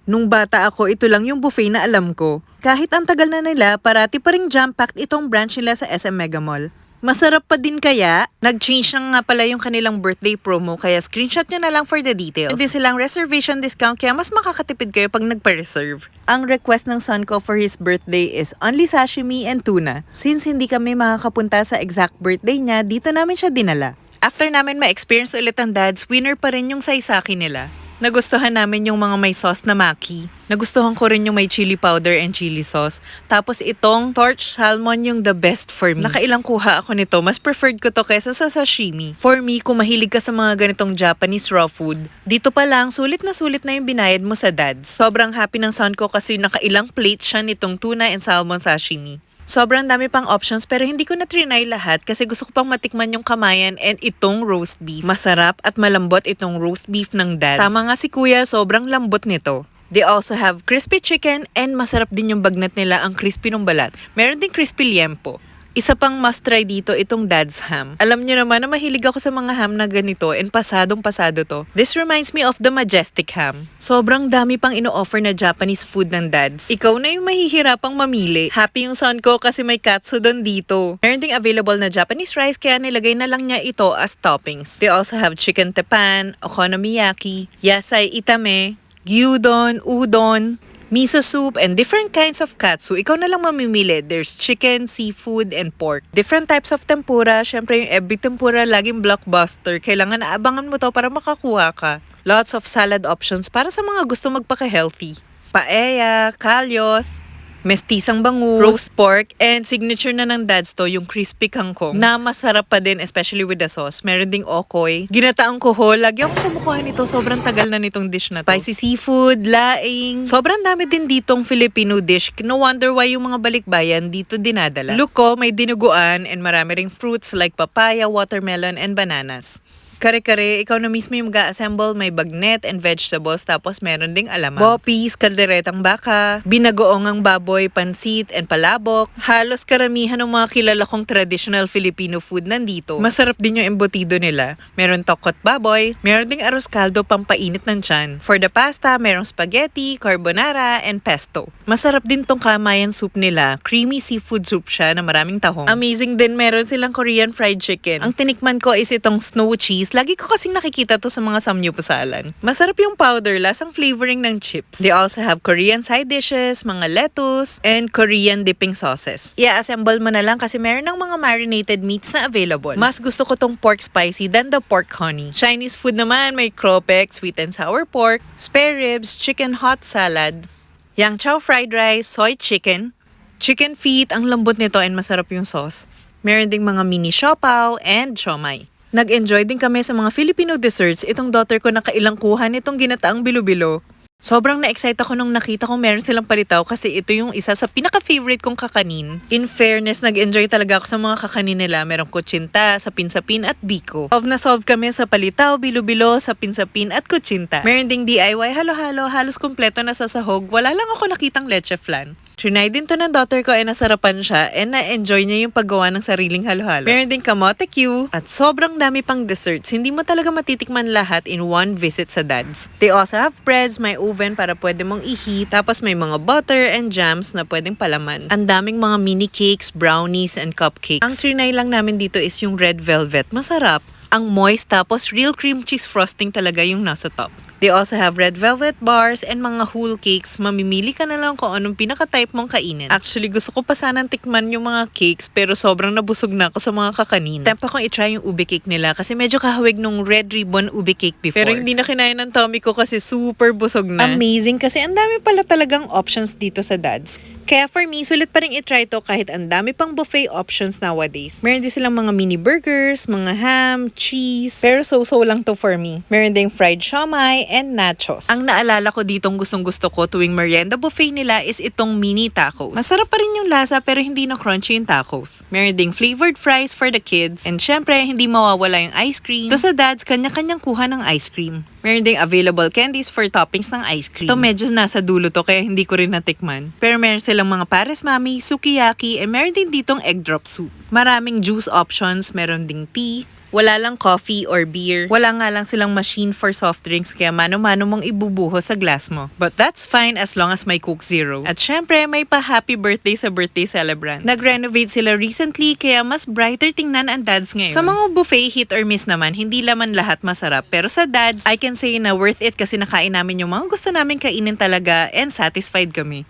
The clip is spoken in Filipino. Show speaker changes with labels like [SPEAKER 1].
[SPEAKER 1] Nung bata ako, ito lang yung buffet na alam ko. Kahit ang tagal na nila, parati pa ring jam-packed itong branch nila sa SM Mega Mall. Masarap pa din kaya? Nag-change na nga pala yung kanilang birthday promo kaya screenshot nyo na lang for the details. Hindi silang reservation discount kaya mas makakatipid kayo pag nagpa-reserve. Ang request ng son ko for his birthday is only sashimi and tuna. Since hindi kami makakapunta sa exact birthday niya, dito namin siya dinala. After namin ma-experience ulit ang dads, winner pa rin yung saisaki nila. Nagustuhan namin yung mga may sauce na maki. Nagustuhan ko rin yung may chili powder and chili sauce. Tapos itong torch salmon yung the best for me. Nakailang kuha ako nito. Mas preferred ko to kaysa sa sashimi. For me, kung mahilig ka sa mga ganitong Japanese raw food, dito pa lang sulit na yung binayad mo sa dads. Sobrang happy ng son ko kasi nakailang plates siya nitong tuna and salmon sashimi. Sobrang dami pang options pero hindi ko na trinay lahat kasi gusto ko pang matikman yung kamayan and itong roast beef. Masarap at malambot itong roast beef ng dads. Tama nga si kuya, sobrang lambot nito. They also have crispy chicken and masarap din yung bagnat nila ang crispy ng balat. Meron din crispy liempo. Isa pang must try dito itong dad's ham. Alam niyo naman na mahilig ako sa mga ham na ganito and pasadong-pasado to. This reminds me of the majestic ham. Sobrang dami pang ino-offer na Japanese food ng dads. Ikaw na yung mahihirapang mamili. Happy yung son ko kasi may katsudon dito. Meron ding available na Japanese rice kaya nilagay na lang niya ito as toppings. They also have chicken teppan, okonomiyaki, yasai itame, gyudon, udon, miso soup, and different kinds of katsu. Ikaw na lang mamimili. There's chicken, seafood, and pork. Different types of tempura. Syempre yung every tempura laging blockbuster. Kailangan aabangan mo to para makakuha ka. Lots of salad options para sa mga gusto magpaka-healthy. Paella, kalyos, mestisang bangus, roast pork, and signature na ng dads to, yung crispy kangkong, na masarap pa din, especially with the sauce. Meron ding okoy, ginataang kuhol, lagi akong kumukuha nito, sobrang tagal na nitong dish na to. Spicy seafood, laing, sobrang dami din ditong Filipino dish, no wonder why yung mga balikbayan dito dinadala. Look ko, may dinuguan, and marami ring fruits like papaya, watermelon, and bananas. Kare-kare, ikaw na mismo yung mag-assemble, may bagnet and vegetables, tapos meron ding alamang. Bopis, kalderetang baka, binagoongang baboy, pansit, and palabok. Halos karamihan ng mga kilala kong traditional Filipino food nandito. Masarap din yung embutido nila. Meron tokot baboy, meron ding arroz caldo pampainit ng tiyan. For the pasta, merong spaghetti, carbonara, and pesto. Masarap din tong kamayan soup nila. Creamy seafood soup siya na maraming tahong. Amazing din, meron silang Korean fried chicken. Ang tinikman ko is itong snow cheese. Lagi ko kasing nakikita to sa mga samgyupasalan. Masarap yung powder, lasang flavoring ng chips. They also have Korean side dishes, mga lettuce, and Korean dipping sauces. I-assemble mo na lang kasi meron ng mga marinated meats na available. Mas gusto ko tong pork spicy than the pork honey. Chinese food naman, may kropek, sweet and sour pork, spare ribs, chicken hot salad, yang chow fried rice, soy chicken, chicken feet, ang lambot nito and masarap yung sauce. Meron ding mga mini siopaw and siomai. Nag-enjoy din kami sa mga Filipino desserts. Itong daughter ko nakailang kuha nitong ginataang bilo-bilo. Sobrang na-excite ako nung nakita ko meron silang palitaw kasi ito yung isa sa pinaka-favorite kong kakanin. In fairness, nag-enjoy talaga ako sa mga kakanin nila. Merong kutsinta, sapin-sapin at biko. Solve kami sa palitaw, bilo-bilo, sapin-sapin at kutsinta. Meron ding DIY halo-halo, halos kumpleto na sa sahog. Wala lang ako nakitang leche flan. Trinay din to ng daughter ko ay nasarapan siya and na-enjoy niya yung paggawa ng sariling halo-halo. Meron din kamote Q at sobrang dami pang desserts. Hindi mo talaga matitikman lahat in one visit sa dads. They also have breads, may oven para pwede mong i-heat, tapos may mga butter and jams na pwedeng palaman. Ang daming mga mini cakes, brownies, and cupcakes. Ang trinay lang namin dito is yung red velvet. Masarap. Ang moist tapos real cream cheese frosting talaga yung nasa top. They also have red velvet bars and mga whole cakes. Mamimili ka na lang kung anong pinaka-type mong kainin. Actually, gusto ko pa sanang tikman yung mga cakes pero sobrang nabusog na ako sa mga kakanin. Tempa kong i-try yung ube cake nila kasi medyo kahawig nung red ribbon ube cake before. Pero hindi na kinaya ng tummy ko kasi super busog na. Amazing kasi ang dami pala talagang options dito sa dads. Kaya for me, sulit pa rin i-try to kahit ang dami pang buffet options nowadays. Meron din silang mga mini burgers, mga ham, cheese, pero so-so lang to for me. Meron ding fried siomai and nachos. Ang naalala ko ditong gustong-gusto ko tuwing merienda buffet nila is itong mini tacos. Masarap pa rin yung lasa pero hindi na crunchy yung tacos. Meron ding flavored fries for the kids. And syempre, hindi mawawala yung ice cream. To sa dads, kanya-kanyang kuha ng ice cream. Meron ding available candies for toppings ng ice cream. To medyo nasa dulo to kaya hindi ko rin natikman. Pero meron silang mga pares mami, sukiyaki, and meron din ditong egg drop soup. Maraming juice options, meron ding tea, Wala lang coffee or beer. Wala nga lang silang machine for soft drinks kaya mano-mano mong ibubuhos sa glass mo. But that's fine as long as may Coke Zero. At syempre, may pa-happy birthday sa birthday celebrant. Nag-renovate sila recently kaya mas brighter tingnan ang dads ngayon. Sa mga buffet hit or miss naman, hindi laman lahat masarap. Pero sa dads, I can say na worth it kasi nakain namin yung mga gusto namin kainin talaga and satisfied kami.